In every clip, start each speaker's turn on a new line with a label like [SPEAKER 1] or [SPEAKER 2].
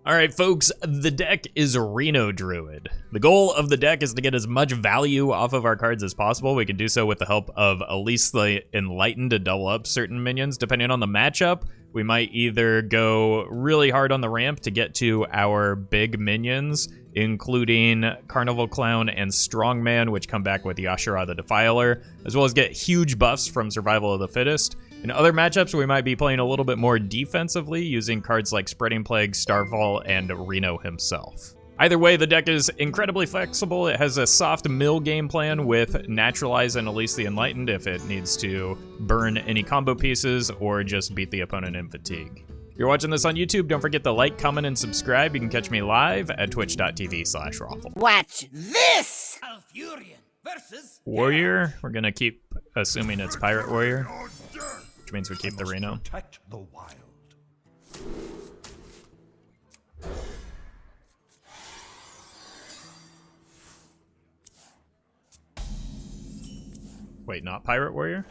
[SPEAKER 1] Alright folks, the deck is Reno Druid. The goal of the deck is to get as much value off of our cards as possible. We can do so with the help of Elise the Enlightened to double up certain minions. Depending on the matchup, we might either go really hard on the ramp to get to our big minions, including Carnival Clown and Strongman, which come back with Yashara the Defiler, as well as get huge buffs from Survival of the Fittest. In other matchups, we might be playing a little bit more defensively, using cards like Spreading Plague, Starfall, and Reno himself. Either way, the deck is incredibly flexible. It has a soft mill game plan with Naturalize and Elise the Enlightened if it needs to burn any combo pieces or just beat the opponent in fatigue. If you're watching this on YouTube, don't forget to like, comment, and subscribe. You can catch me live at twitch.tv/Roffle.
[SPEAKER 2] Watch this! Alfurion versus
[SPEAKER 1] Warrior, we're gonna keep assuming it's Pirate Warrior, which means we keep the Reno.
[SPEAKER 3] Protect the wild.
[SPEAKER 1] Wait, not Pirate Warrior?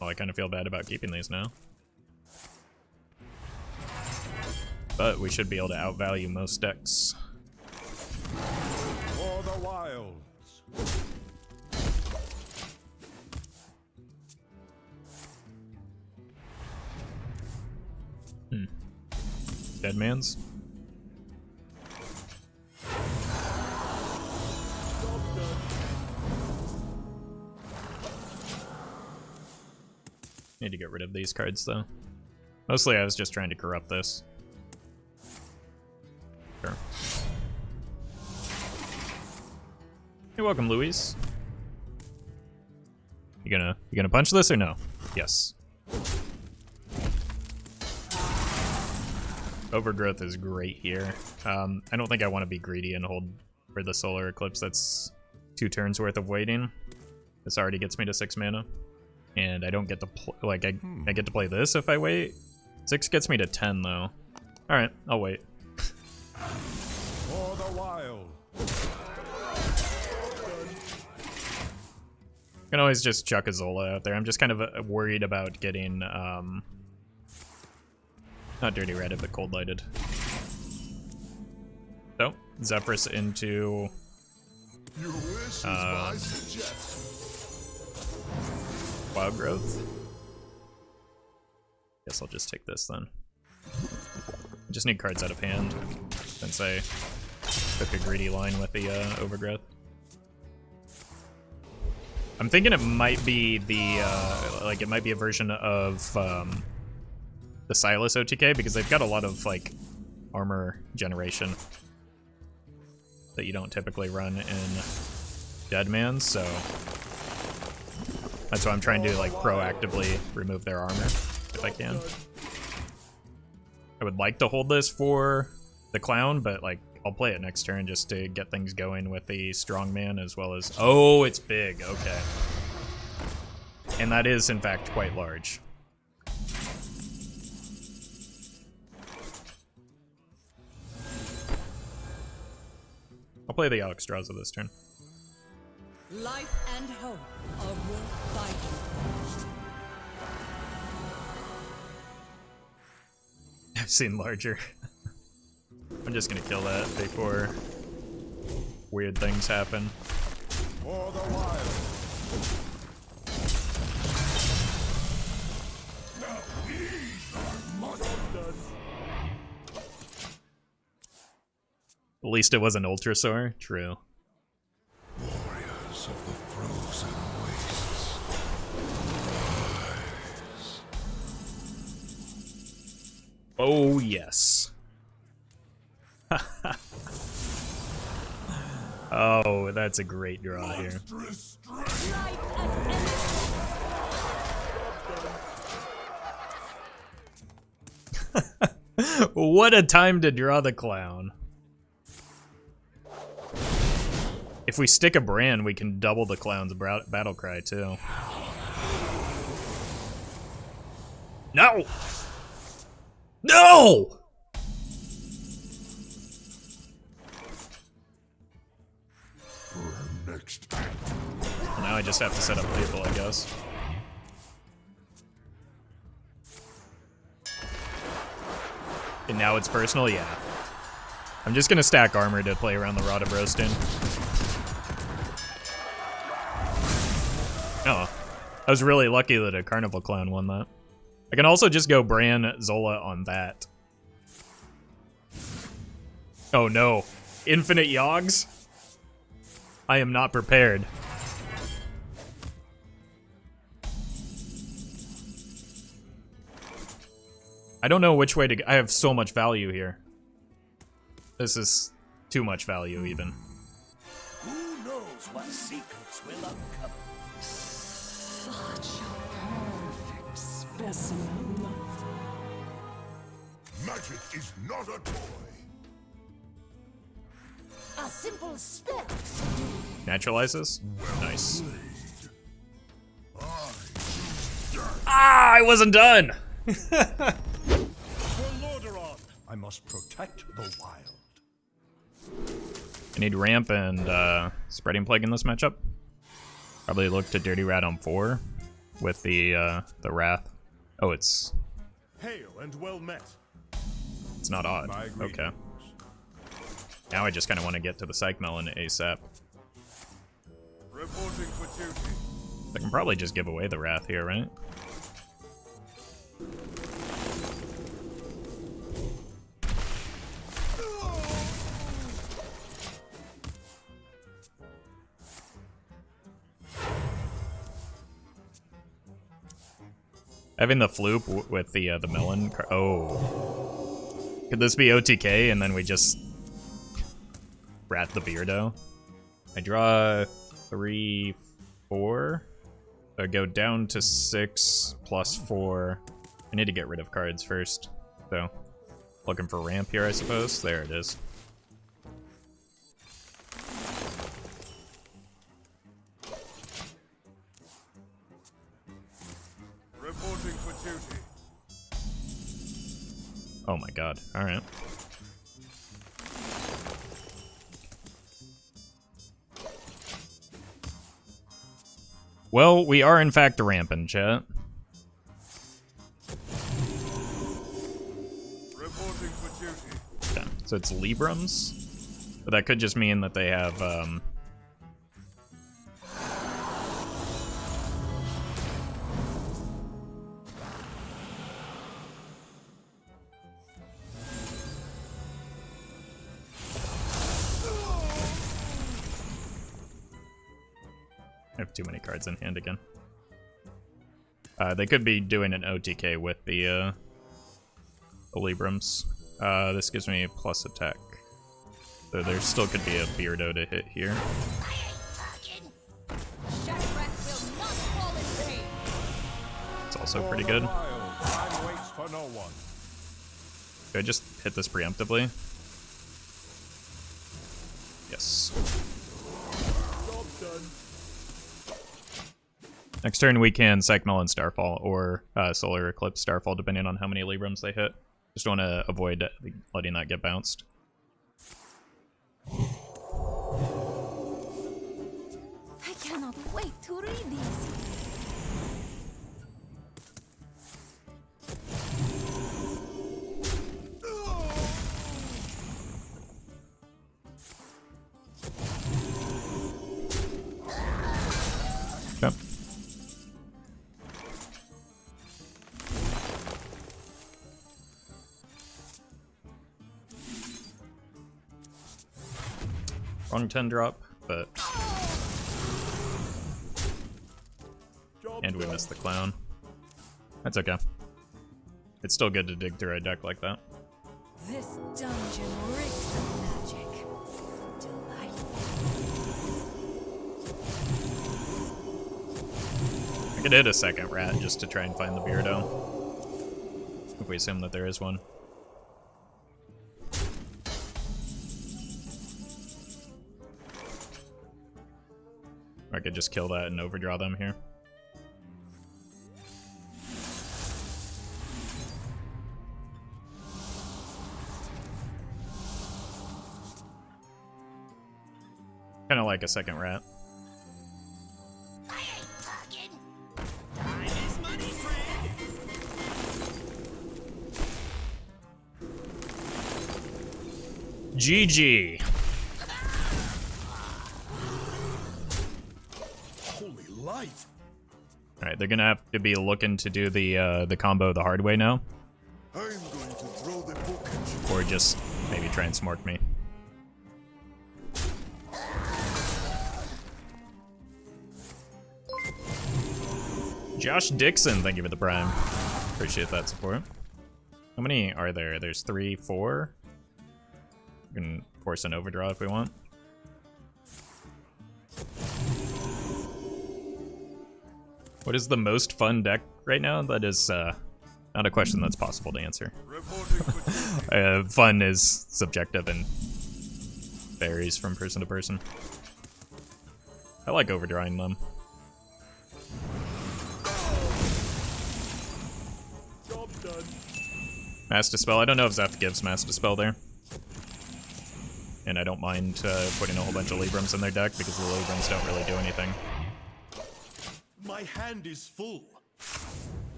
[SPEAKER 1] Oh, I kind of feel bad about keeping these now. But we should be able to outvalue most decks.
[SPEAKER 3] For the wilds.
[SPEAKER 1] Dead man's? Need to get rid of these cards though. Mostly I was just trying to corrupt this. Sure. Hey, welcome, Luis. You gonna punch this or no? Yes. Overgrowth is great here. I don't think I want to be greedy and hold for the solar eclipse. That's 2 turns worth of waiting. This already gets me to 6 mana. And I don't get to I get to play this if I wait. 6 gets me to 10 though. Alright, I'll wait.
[SPEAKER 3] For the wild.
[SPEAKER 1] I can always just chuck a Zola out there. I'm just kind of worried about getting, not Dirty Reddit, but Cold Lighted. So, Zephrys into
[SPEAKER 3] Your wish is my suggestion.
[SPEAKER 1] Wild Growth. Guess I'll just take this then. I just need cards out of hand, since I took a greedy line with the Overgrowth. I'm thinking it might be the, it might be a version of the Silas OTK, because they've got a lot of, like, armor generation that you don't typically run in Deadman, so that's why I'm trying to, like, proactively remove their armor, if I can. I would like to hold this for the Clown, but, like, I'll play it next turn just to get things going with the Strongman as well as... Oh, it's big, okay. And that is, in fact, quite large. I'll play the Alexstrasza this turn.
[SPEAKER 4] Life and hope are worth fighting.
[SPEAKER 1] I've seen larger. I'm just gonna kill that before weird things happen.
[SPEAKER 3] For the wild. Now these are monsters.
[SPEAKER 1] At least it wasn't Ultrasaur. True.
[SPEAKER 3] Warriors of the frozen wastes. Rise.
[SPEAKER 1] Oh, yes. Oh, that's a great draw here. What a time to draw the Clown. If we stick a Brann, we can double the Clown's battle cry too. No! No!
[SPEAKER 3] Next act.
[SPEAKER 1] Well, now I just have to set up people, I guess. And now it's personal? Yeah. I'm just gonna stack armor to play around the Rod of Roasting. Oh. I was really lucky that a Carnival Clown won that. I can also just go Brann Zola on that. Oh no. Infinite Yogs? I am not prepared. I don't know which way to go. I have so much value here. This is too much value even.
[SPEAKER 2] Who knows what secrets will uncover?
[SPEAKER 4] Such a perfect specimen.
[SPEAKER 3] Magic is not a toy.
[SPEAKER 2] A simple spell.
[SPEAKER 1] Naturalizes? Nice.
[SPEAKER 3] I
[SPEAKER 1] Ah, I wasn't done!
[SPEAKER 5] I must protect the wild.
[SPEAKER 1] I need Ramp and Spreading Plague in this matchup. Probably look to Dirty Rat on 4 with the Wrath. Oh, it's
[SPEAKER 5] Hail and well met.
[SPEAKER 1] not odd.
[SPEAKER 5] My greetings.
[SPEAKER 1] Okay. Now I just kind of want to get to the Psychmelon ASAP.
[SPEAKER 5] Reporting for duty.
[SPEAKER 1] I can probably just give away the Wrath here, right? Having the Floop with the melon. Oh, could this be OTK and then we just rat the Beardo? I draw 3, 4. I go down to 6 plus 4. I need to get rid of cards first, so looking for Ramp here, I suppose. There it is.
[SPEAKER 5] Reporting for duty.
[SPEAKER 1] Oh my god, alright. Well, we are in fact ramping, chat.
[SPEAKER 5] Reporting for duty.
[SPEAKER 1] Okay, so it's Librams, but that could just mean that they have, I have too many cards in hand again. They could be doing an OTK with the Librams. This gives me a plus attack. So there still could be a Beardo to hit here. It's also pretty good.
[SPEAKER 5] Time waits for no one.
[SPEAKER 1] Do I just hit this preemptively? Yes.
[SPEAKER 5] Job done.
[SPEAKER 1] Next turn we can Psychmelon Starfall or Solar Eclipse Starfall, depending on how many Librams they hit. Just want to avoid letting that get bounced.
[SPEAKER 6] I cannot wait to read these.
[SPEAKER 1] Yep. Wrong 10 drop, but... And we missed the clown. That's okay. It's still good to dig through a deck like that.
[SPEAKER 6] This dungeon reeks of magic. Delightful.
[SPEAKER 1] I could hit a second rat just to try and find the Beardo. If we assume that there is one. I could just kill that and overdraw them here. Kind of like a second rat.
[SPEAKER 2] I ain't talking. Time is money, friend.
[SPEAKER 1] GG.
[SPEAKER 3] Holy light!
[SPEAKER 1] All right, they're gonna have to be looking to do the combo the hard way now,
[SPEAKER 3] I'm going to throw the book at you.
[SPEAKER 1] or just maybe try and smork me. Josh Dixon, thank you for the prime. Appreciate that support. How many are there? There's 3, 4. We can force an overdraw if we want. What is the most fun deck right now? That is not a question that's possible to answer.
[SPEAKER 5] Reporting for duty.
[SPEAKER 1] Fun is subjective and varies from person to person. I like overdrawing them.
[SPEAKER 5] Job done.
[SPEAKER 1] Mass Dispel. I don't know if Zeph gives Mass Dispel there. And I don't mind putting a whole bunch of Librams in their deck because the Librams don't really do anything.
[SPEAKER 3] My hand is full.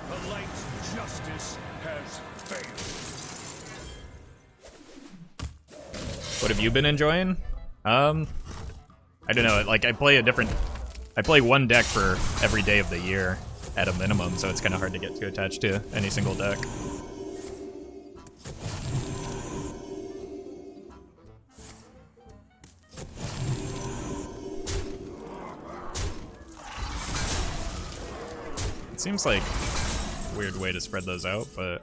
[SPEAKER 5] The light's justice has failed.
[SPEAKER 1] What have you been enjoying? I don't know. Like I play one deck for every day of the year at a minimum, so it's kind of hard to get too attached to any single deck. It seems like a weird way to spread those out, but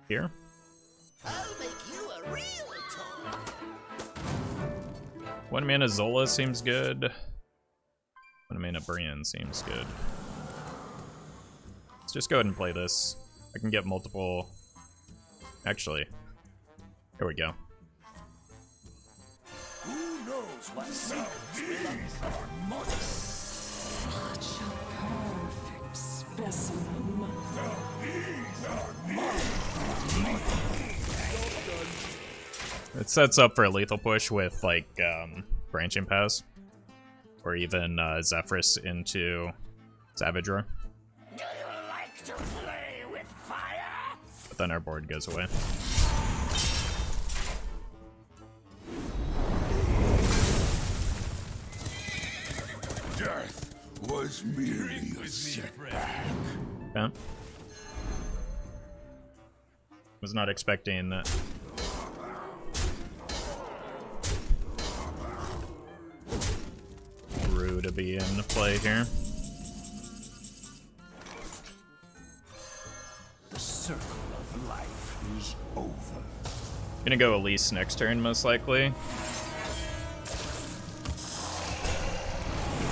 [SPEAKER 1] here.
[SPEAKER 2] I'll make you a real toy.
[SPEAKER 1] 1 mana Zola seems good. 1 mana Brann seems good. Let's just go ahead and play this. I can get multiple. Actually, here we go.
[SPEAKER 2] Who knows what secrets will uncover?
[SPEAKER 4] Such a perfect specimen.
[SPEAKER 1] It sets up for a lethal push with like branching paths, or even Zephrys into Savagery.
[SPEAKER 2] Do you like to play with fire?
[SPEAKER 1] But then our board goes away.
[SPEAKER 3] Death was merely a setback.
[SPEAKER 1] Yeah. Was not expecting that. Brew to be in play here.
[SPEAKER 2] The circle of life is over.
[SPEAKER 1] Gonna go Elise next turn, most likely.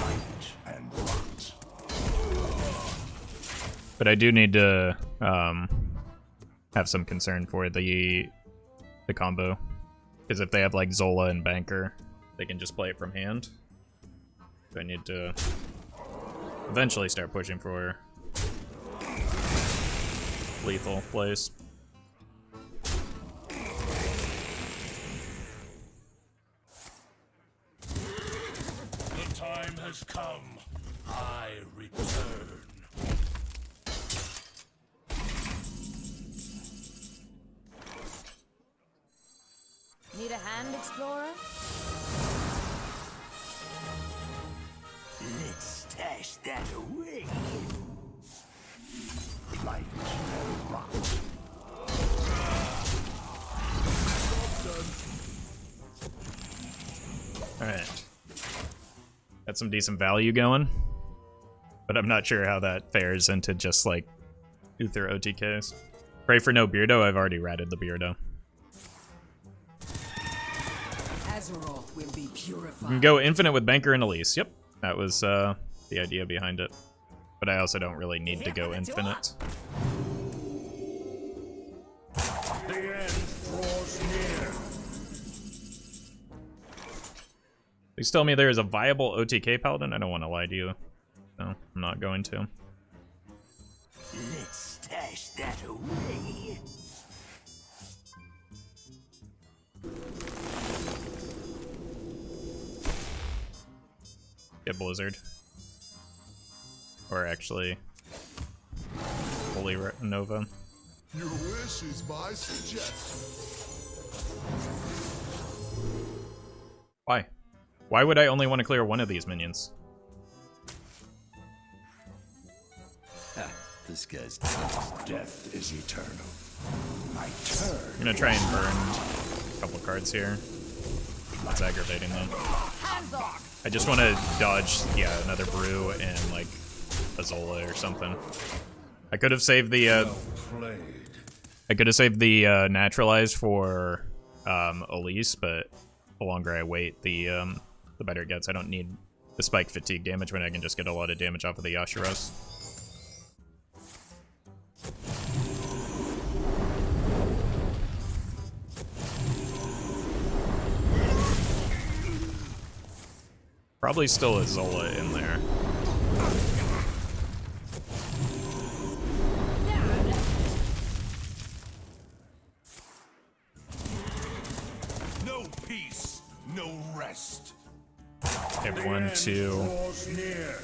[SPEAKER 2] Light and rot.
[SPEAKER 1] But I do need to have some concern for the combo. Because if they have like Zola and Banker, they can just play it from hand. So I need to eventually start pushing for lethal plays.
[SPEAKER 2] The time has come. I return.
[SPEAKER 6] Need a hand, Explorer?
[SPEAKER 2] Let's stash that away. Light and rot.
[SPEAKER 1] Alright. Got some decent value going. But I'm not sure how that fares into just like Uther OTKs. Pray for no Beardo. I've already ratted the Beardo.
[SPEAKER 4] Azeroth will be purified.
[SPEAKER 1] You can go infinite with Banker and Elise. Yep, that was the idea behind it. But I also don't really need to go infinite.
[SPEAKER 5] The end draws near.
[SPEAKER 1] Please tell me there is a viable OTK Paladin. I don't want to lie to you. No, I'm not going to.
[SPEAKER 2] Let's stash that away.
[SPEAKER 1] Get Blizzard. Or actually, Holy Nova.
[SPEAKER 3] Your wish is my suggestion.
[SPEAKER 1] Why? Why would I only want to clear one of these minions?
[SPEAKER 2] This guy's death is eternal. My turn.
[SPEAKER 1] I'm gonna try and burn a couple cards here. That's aggravating though. I just want to dodge, yeah, another brew and like a Zola or something. I could have saved the Naturalize for Elise, but the longer I wait, the better it gets. I don't need the spike fatigue damage when I can just get a lot of damage off of the Yashiros. Probably still a Zola in there.
[SPEAKER 2] No peace, no rest.
[SPEAKER 1] I have 1, 2.
[SPEAKER 5] Draws near.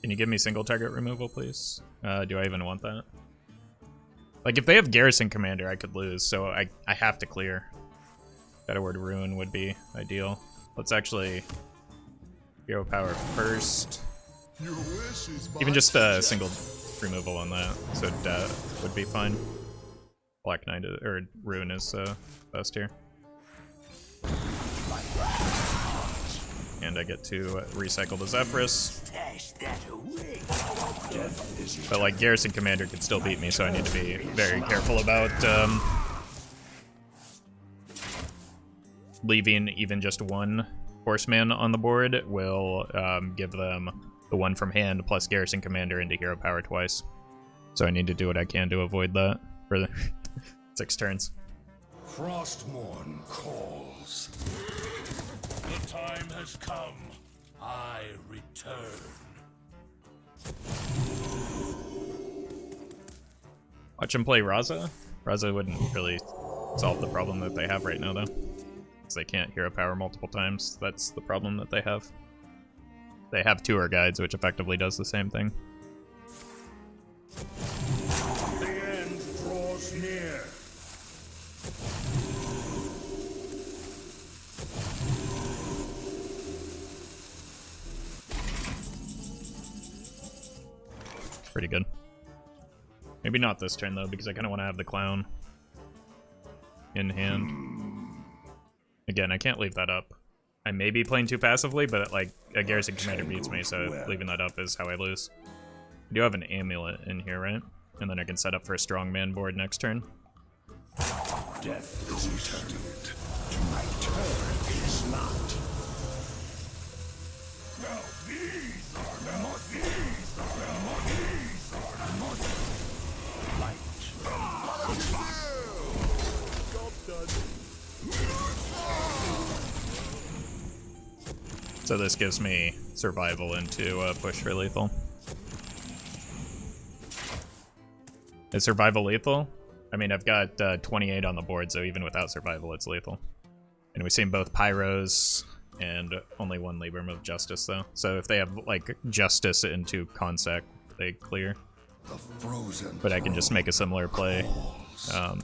[SPEAKER 1] Can you give me single target removal, please? Do I even want that? Like, if they have Garrison Commander, I could lose, so I have to clear. Better Word Ruin would be ideal. Let's actually Hero Power first.
[SPEAKER 3] Your wish is my
[SPEAKER 1] Even just a single removal on that, so that would be fine. Black Knight, or Ruin is best here. And I get to recycle the Zephrys.
[SPEAKER 2] Stash that away.
[SPEAKER 1] But like Garrison Commander could still beat me, so I need to be very careful about leaving even just one Horseman on the board. Will give them the one from hand plus Garrison Commander into Hero Power twice. So I need to do what I can to avoid that for the 6 turns.
[SPEAKER 2] Frostmourne calls. The time has come. I return.
[SPEAKER 1] Watch him play Raza. Raza wouldn't really solve the problem that they have right now, though. Because they can't Hero Power multiple times. That's the problem that they have. They have Tour Guides, which effectively does the same thing.
[SPEAKER 5] The end draws near.
[SPEAKER 1] Pretty good. Maybe not this turn, though, because I kind of want to have the Clown in hand. Again, I can't leave that up. I may be playing too passively, but like a Garrison Commander beats me, so leaving that up is how I lose. I do have an Amulet in here, right? And then I can set up for a Strongman board next turn.
[SPEAKER 2] Death is eternal. My turn is not. Now these are light.
[SPEAKER 1] So this gives me survival into push for lethal. Is survival lethal? I mean, I've got 28 on the board, so even without survival, it's lethal. And we've seen both Pyros and only one Libram of Justice, though. So if they have, like, Justice into Consec, they clear.
[SPEAKER 2] The frozen.
[SPEAKER 1] But I can just make a similar play.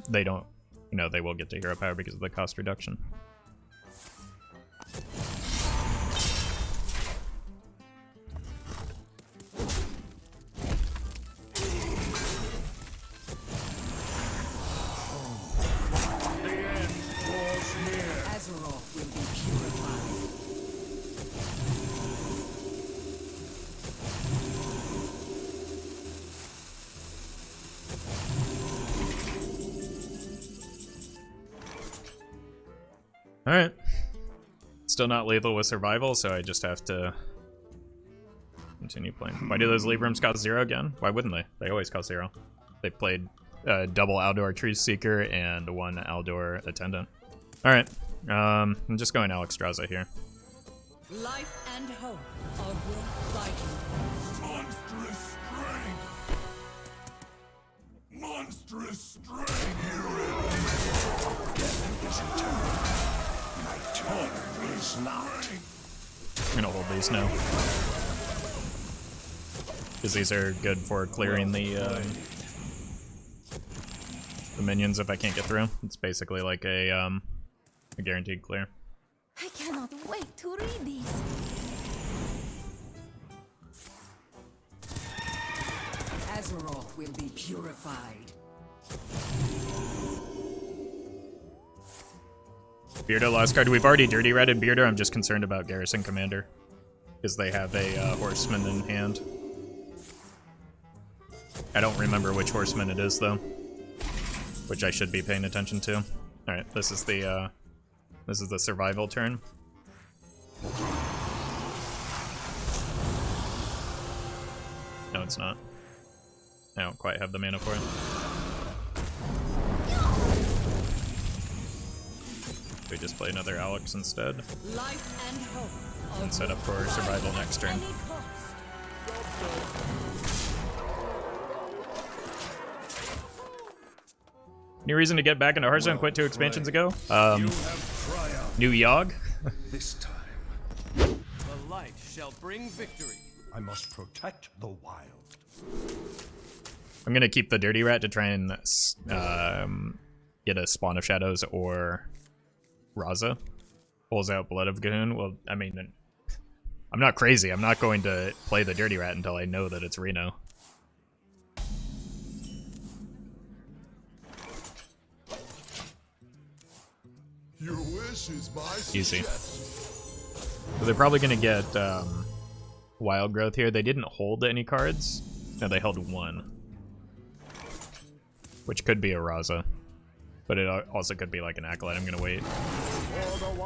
[SPEAKER 1] They don't, you know, they will get to Hero Power because of the cost reduction. Alright. Still not lethal with survival, so I just have to continue playing. Why do those Librams cost 0 again? Why wouldn't they? They always cost 0. They played double Aldor Truth Seeker and 1 Aldor Attendant. Alright. I'm just going Alexstrasza here.
[SPEAKER 4] Life and hope are worth fighting.
[SPEAKER 2] Monstrous strength. Monstrous strength. Death is eternal. not.
[SPEAKER 1] I'm gonna hold these now. Because these are good for clearing the minions if I can't get through. It's basically like a guaranteed clear.
[SPEAKER 6] I cannot wait to read these.
[SPEAKER 4] Azeroth will be purified.
[SPEAKER 1] Beardo last card. We've already dirty ratted Beardo. I'm just concerned about Garrison Commander. Because they have a horseman in hand. I don't remember which horseman it is though. Which I should be paying attention to. Alright, this is the survival turn. No, it's not. I don't quite have the mana for it. We just play another Alex instead.
[SPEAKER 4] Life and hope.
[SPEAKER 1] And set up for survival next turn. Any reason to get back into Hearthstone? Quit 2 expansions ago? New Yogg?
[SPEAKER 2] This time,
[SPEAKER 7] The light shall bring victory.
[SPEAKER 2] I must protect the wild.
[SPEAKER 1] I'm gonna keep the Dirty Rat to try and get a Spawn of Shadows or Raza. Pulls out Blood of Gahoon. Well, I mean, I'm not crazy. I'm not going to play the Dirty Rat until I know that it's Reno.
[SPEAKER 3] Your wish is my
[SPEAKER 1] Easy.
[SPEAKER 3] suggestion.
[SPEAKER 1] So they're probably gonna get Wild Growth here. They didn't hold any cards. No, they held 1. Which could be a Raza. But it also could be like an Acolyte. I'm gonna wait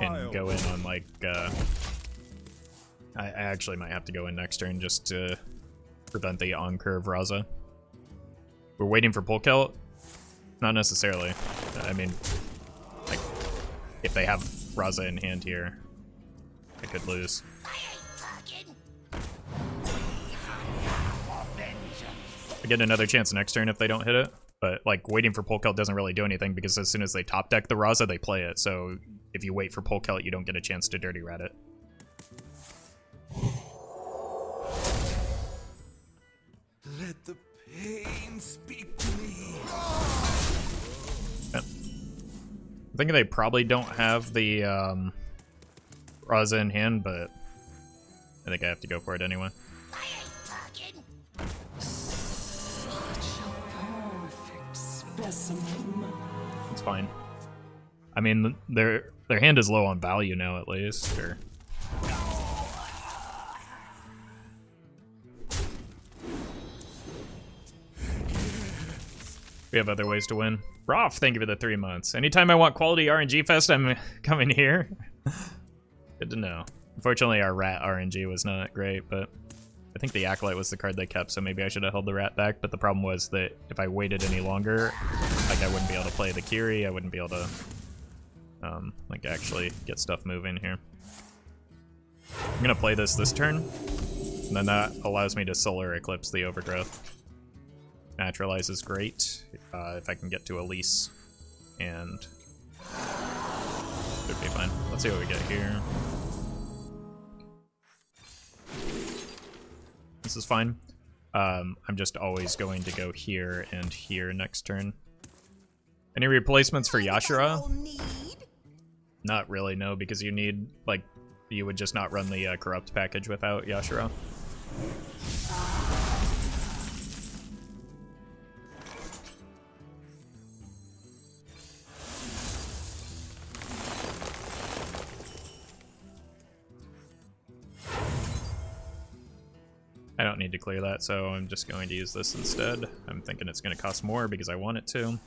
[SPEAKER 1] and go in on like I actually might have to go in next turn just to prevent the on-curve Raza. We're waiting for Polkelt? Not necessarily. I mean, like, if they have Raza in hand here, I could lose. I get another chance next turn if they don't hit it, but like waiting for Polkelt doesn't really do anything because as soon as they top deck the Raza, they play it. So if you wait for Polkelt, you don't get a chance to Dirty Rat it.
[SPEAKER 3] Let the pain speak to me.
[SPEAKER 1] Yeah. I'm thinking they probably don't have the Raza in hand, but I think I have to go for it anyway. It's fine. I mean, their hand is low on value now, at least. Or... we have other ways to win. Roff, thank you for the 3 months. Anytime I want quality RNG fest, I'm coming here. Good to know. Unfortunately, our rat RNG was not great, but I think the Acolyte was the card they kept, so maybe I should have held the rat back. But the problem was that if I waited any longer, like I wouldn't be able to play the Kiri. I wouldn't be able to, like actually get stuff moving here. I'm gonna play this turn, and then that allows me to Solar Eclipse the Overgrowth. Naturalize is great if I can get to Elise, and should be fine. Let's see what we get here. This is fine. I'm just always going to go here and here next turn. Any replacements for Yashara? Not really, no, because you need, like, you would just not run the Corrupt package without Yashara. I don't need to clear that, so I'm just going to use this instead. I'm thinking it's going to cost more because I want it to.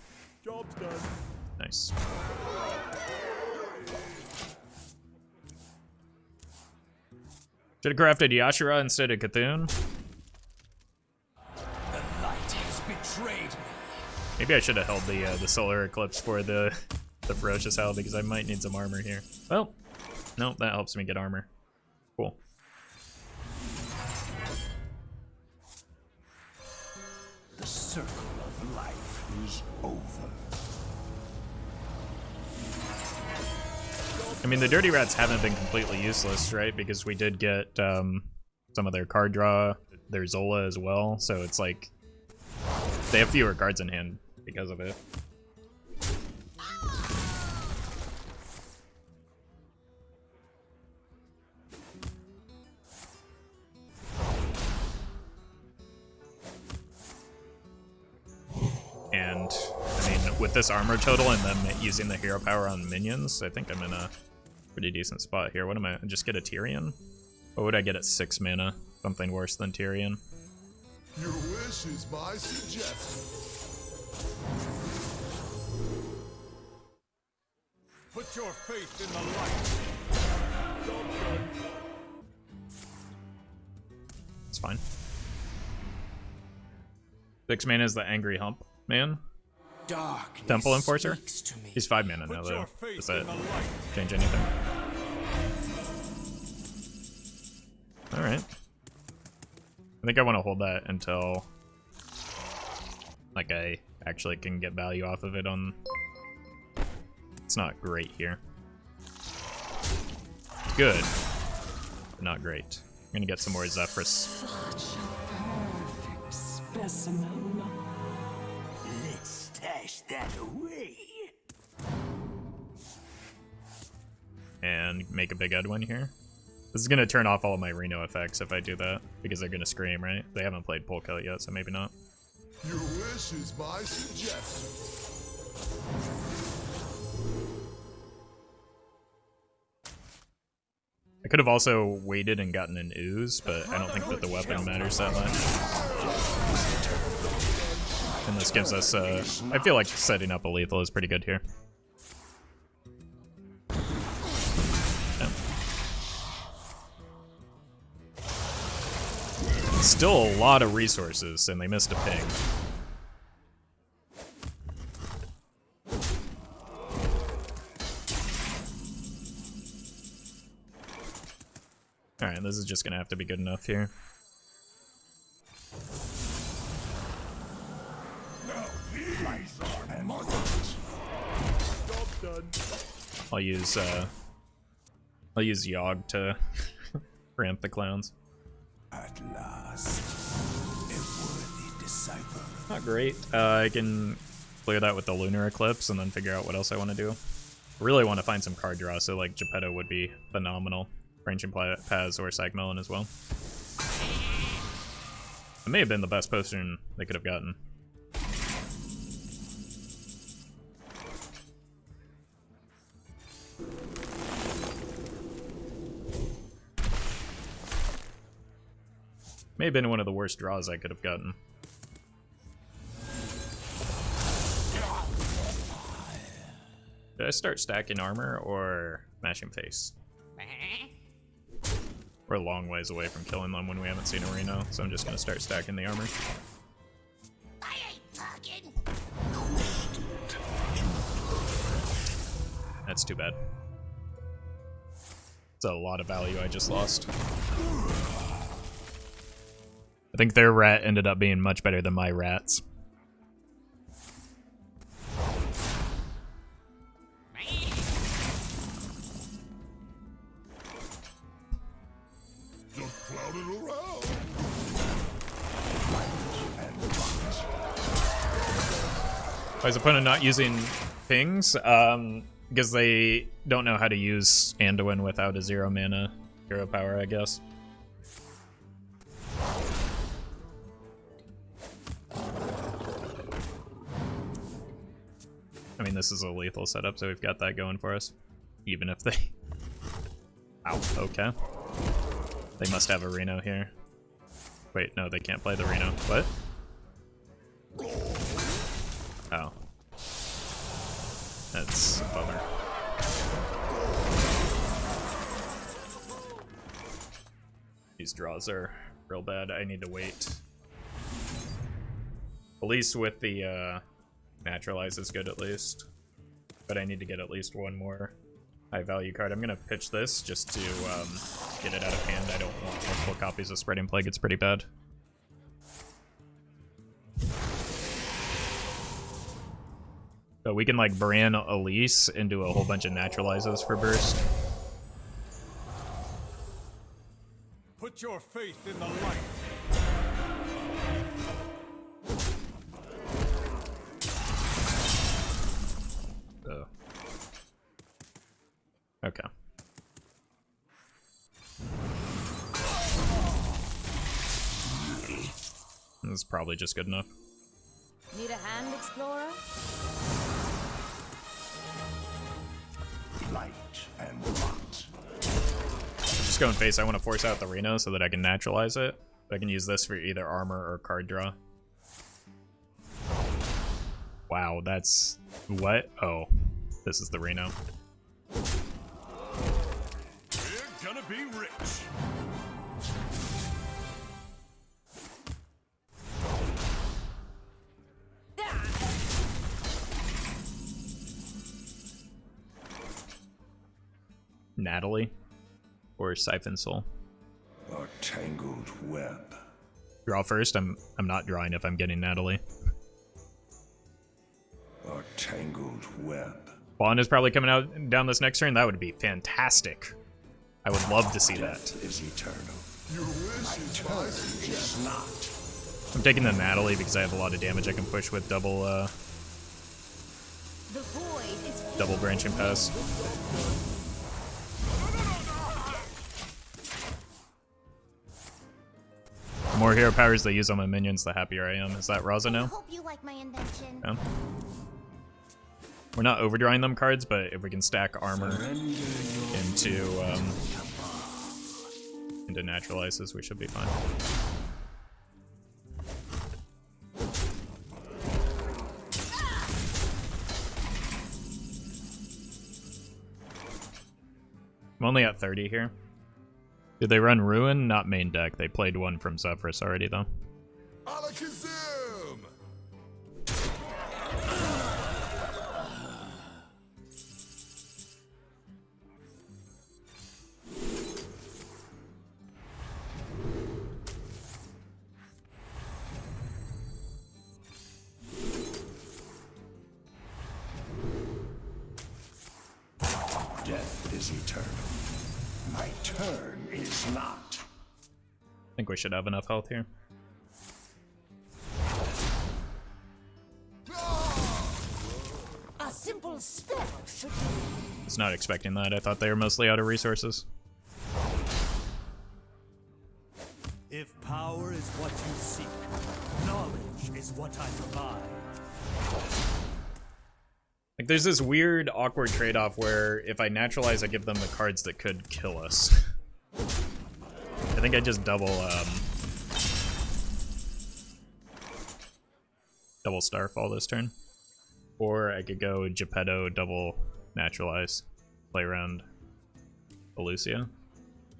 [SPEAKER 3] Job's done.
[SPEAKER 1] Nice. Should have crafted Yashara instead of Cthulhu.
[SPEAKER 7] The light has betrayed me.
[SPEAKER 1] Maybe I should have held the Solar Eclipse for the Ferocious Howl because I might need some armor here. Well, no, that helps me get armor. Cool.
[SPEAKER 2] The circle of life is over.
[SPEAKER 1] I mean, the Dirty Rats haven't been completely useless, right? Because we did get some of their card draw, their Zola as well, so it's like they have fewer cards in hand because of it. And, I mean, with this armor total and them using the hero power on minions, I think I'm in a pretty decent spot here. What am I? Just get a Tyrion? What would I get at 6 mana? Something worse than Tyrion.
[SPEAKER 3] Your wish is my suggestion.
[SPEAKER 5] Put your faith in the light.
[SPEAKER 1] It's fine. 6 mana is the Angry Hump Man.
[SPEAKER 7] Darkness
[SPEAKER 1] Temple Enforcer?
[SPEAKER 7] speaks to me.
[SPEAKER 1] He's 5 mana now,
[SPEAKER 5] Put
[SPEAKER 1] though.
[SPEAKER 5] your faith
[SPEAKER 1] Does that
[SPEAKER 5] in the light.
[SPEAKER 1] change anything? Alright. I think I want to hold that until like I actually can get value off of it on... It's not great here. It's good, but not great. I'm gonna get some more Zephrys.
[SPEAKER 4] Such a perfect specimen.
[SPEAKER 2] Let's stash that away.
[SPEAKER 1] And make a big Edwin here. This is gonna turn off all of my Reno effects if I do that, because they're gonna scream, right? They haven't played Polka yet, so maybe not.
[SPEAKER 3] Your wish is my suggestion.
[SPEAKER 1] I could have also waited and gotten an ooze, but I don't think that the weapon matters that much. And this gives us, I feel like setting up a lethal is pretty good here. Yeah. Still a lot of resources, and they missed a ping. Alright, this is just gonna have to be good enough here. I'll use Yogg to ramp the clowns.
[SPEAKER 2] At last, a worthy disciple.
[SPEAKER 1] Not great. I can clear that with the Lunar Eclipse and then figure out what else I want to do. I really want to find some card draw, so like Geppetto would be phenomenal. Ranging Paths or Psychmelon as well. It may have been the best potion they could have gotten. May have been one of the worst draws I could have gotten. Did I start stacking armor or mashing face? We're a long ways away from killing them when we haven't seen a Reno, so I'm just gonna start stacking the armor.
[SPEAKER 6] I ain't talking.
[SPEAKER 1] That's too bad. It's a lot of value I just lost. I think their rat ended up being much better than my rats.
[SPEAKER 3] Just clouded around.
[SPEAKER 1] Why is opponent not using pings? Because they don't know how to use Anduin without a 0 mana hero power, I guess. I mean, this is a lethal setup, so we've got that going for us. Even if they... Ow, okay. They must have a Reno here. Wait, no, they can't play the Reno. What? Oh. That's a bummer. These draws are real bad. I need to wait. Elise with the Naturalize is good at least. But I need to get at least one more high value card. I'm gonna pitch this just to get it out of hand. I don't want multiple copies of Spreading Plague. It's pretty bad. But we can like Brann Elise into a whole bunch of Naturalizes for burst.
[SPEAKER 5] Put your faith in the light.
[SPEAKER 1] Oh. Okay. This is probably just good enough.
[SPEAKER 6] Need a hand, Explorer?
[SPEAKER 2] Light and rot.
[SPEAKER 1] Just going face, I want to force out the Reno so that I can naturalize it. I can use this for either armor or card draw. Wow, that's... what? Oh, this is the Reno.
[SPEAKER 5] We're gonna be rich.
[SPEAKER 1] Natalie or Siphon Soul.
[SPEAKER 2] A tangled web.
[SPEAKER 1] Draw first. I'm not drawing if I'm getting Natalie.
[SPEAKER 2] A tangled web.
[SPEAKER 1] Bond is probably coming out down this next turn. That would be fantastic. I would love to see that.
[SPEAKER 2] Death is eternal.
[SPEAKER 3] Your wish is my suggestion.
[SPEAKER 2] Is not.
[SPEAKER 1] I'm taking the Natalie because I have a lot of damage I can push with double
[SPEAKER 6] The void is
[SPEAKER 1] double branching pass. The more hero powers they use on my minions, the happier I am. Is that Raza now?
[SPEAKER 6] Hope you like my invention.
[SPEAKER 1] Yeah. We're not overdrawing them cards, but if we can stack armor into Naturalizes, we should be fine. I'm only at 30 here. Did they run Ruin? Not main deck. They played one from Zephrys already, though.
[SPEAKER 3] Alakazam!
[SPEAKER 2] Death is eternal. My turn is not.
[SPEAKER 1] I think we should have enough health here.
[SPEAKER 6] A simple spell should do.
[SPEAKER 1] I was not expecting that. I thought they were mostly out of resources.
[SPEAKER 7] If power is what you seek, knowledge is what I provide.
[SPEAKER 1] Like, there's this weird, awkward trade-off where if I naturalize, I give them the cards that could kill us. I think I just double Starfall this turn. Or I could go Geppetto, double naturalize, play around Elucia.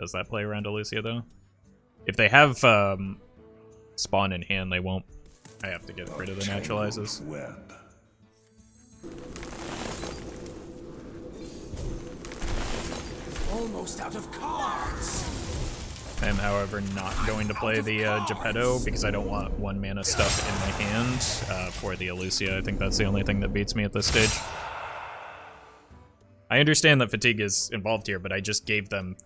[SPEAKER 1] Does that play around Elucia, though? If they have spawn in hand, they won't. I have to get rid of the naturalizes.
[SPEAKER 2] Web.
[SPEAKER 7] Almost out of cards.
[SPEAKER 1] I am, however, not going to play the Geppetto because I don't want 1 mana stuff in my hand for the Elucia. I think that's the only thing that beats me at this stage. I understand that fatigue is involved here, but I just gave them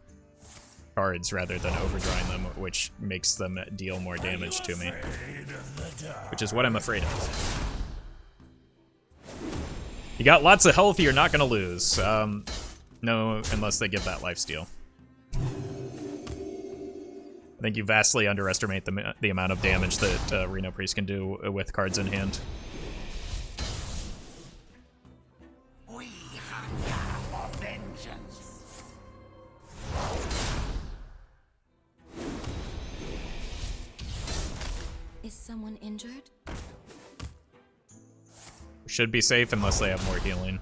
[SPEAKER 1] cards rather than overdrawing them, which makes them deal more damage to me. Which is what I'm afraid of. You got lots of health, you're not going to lose. No, unless they give that lifesteal. I think you vastly underestimate the amount of damage that Reno Priest can do with cards in hand.
[SPEAKER 2] We hunger for vengeance.
[SPEAKER 6] Is someone injured?
[SPEAKER 1] Should be safe unless they have more healing.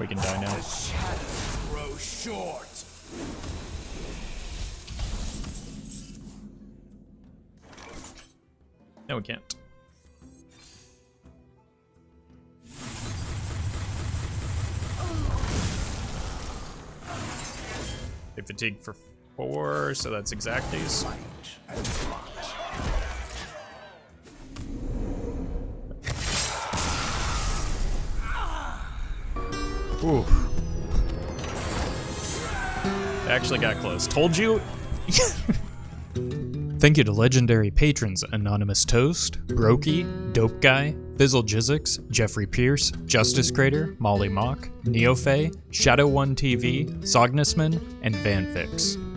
[SPEAKER 1] We can die now.
[SPEAKER 7] The shadows grow short.
[SPEAKER 1] No, we can't. They fatigue for 4, so that's exacties. Ooh. Actually got close. Told you? Thank you to legendary patrons Anonymous Toast, Brokey, Dope Guy, Fizzle Jizzix, Jeffrey Pierce, Justice Crater, Molly Mock, Neofae, Shadow1 TV, Sognusman, and Vanfix.